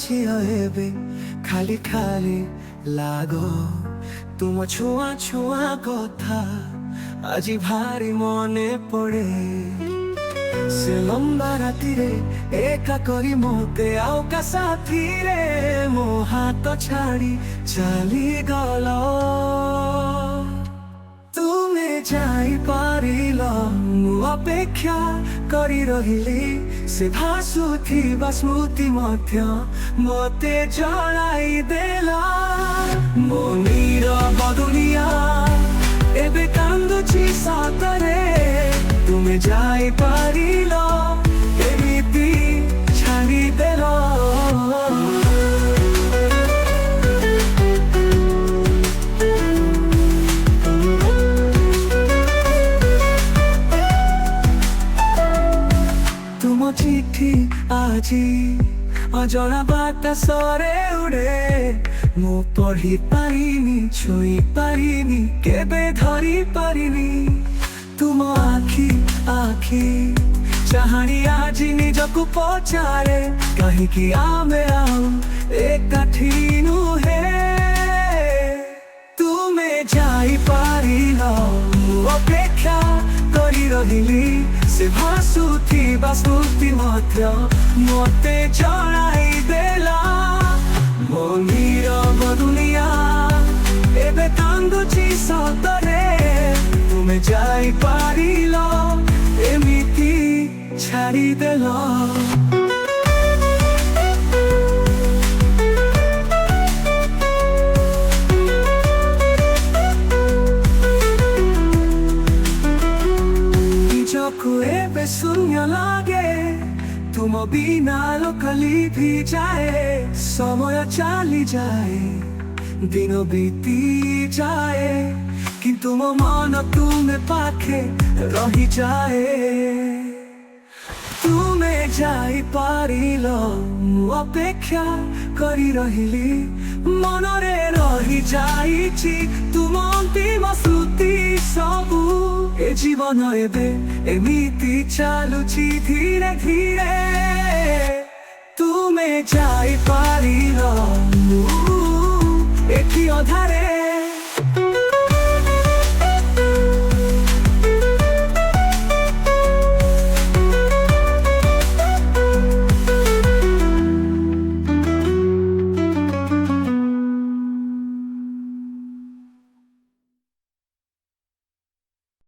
ଝିଅ ଏବେ ଖାଲି ଖାଲି ଲାଗ ତୁମ ଛୁଆଁ ଛୁଆଁ କଥା ଆଜି ଭାରି ମନେ ପଡ଼େ। ସେ ଲମ୍ବା ରାତିରେ ଏକା କରି ମୋତେ ଆଉ କା ସାଥିରେ ମୋ ହାତ ଛାଡ଼ି ଚାଲିଗଲ। ତୁମେ ଯାଇପାରିଲ ମୁଁ ଅପେକ୍ଷା କରି ରହିଲି ସେ ଭାସୁଥିବା ସ୍ମୃତି ମଧ୍ୟ ମୋତେ ଜଳାଇ ଦେଲା। ମୋ ନୀରବ ଦୁନିଆ ଏବେ କାନ୍ଦୁଛି ସତରେ ତୁମେ ଯାଇପାରିଲ ଏମିତି ଛାଡ଼ିଦେଲ। ତୁମ ଚିଠି ଆଜି ଅଜଣା ବାତାସରେ ଉଡ଼େ ମୁଁ ପଢ଼ି ପାରିନି ଛୁଇଁ ପାରିନି କେବେ ଧରି ପାରିନି ତୁମ ଆଖି ଆଖି ଚାହାଣି ଆଜି ନିଜକୁ ପଚାରେ କାହିଁକି ଆମେ ଆଉ ଏକାଠି ନୁହେଁ। ତୁମେ ଯାଇପାରିଲ ମୁଁ ଅପେକ୍ଷା କରି ରହିଲି ସେ ଭାସୁଥିବା ସ୍ମୃତି ମଧ୍ୟ ମୋତେ ଜଣାଇ ଦେଲା। ମୋ ନୀରବ ଦୁନିଆ ଏବେ କାନ୍ଦୁଛି ସତରେ ତୁମେ ଯାଇପାରିଲ ଏମିତି ଛାଡ଼ିଦେଲ। ନିଜକୁ ଏବେ ଶୂନ୍ୟ ଲାଗେ ତୁମ ବିନା ଲୋକାଲି ବି ଯାଏ ସମୟ ଚାଲିଯାଏ ଦିନ ବିତିଯାଏ କିନ୍ତୁ ମୋ ମନ ତୁମେ ପାଖେ ରହିଯାଏ। ତୁମେ ଯାଇପାରିଲ ମୁଁ ଅପେକ୍ଷା କରି ରହିଲି ମନରେ ରହିଯାଇଛି ତୁମ ଅନ୍ତିମ ସ୍ମୃତି ସବୁ। ଏ ଜୀବନ ଏବେ ଏମିତି ଚାଲୁଛି ଧୀରେ ଧୀରେ ତୁମେ ଯାଇପାରିଲ ଏଠି ଅଧାରେ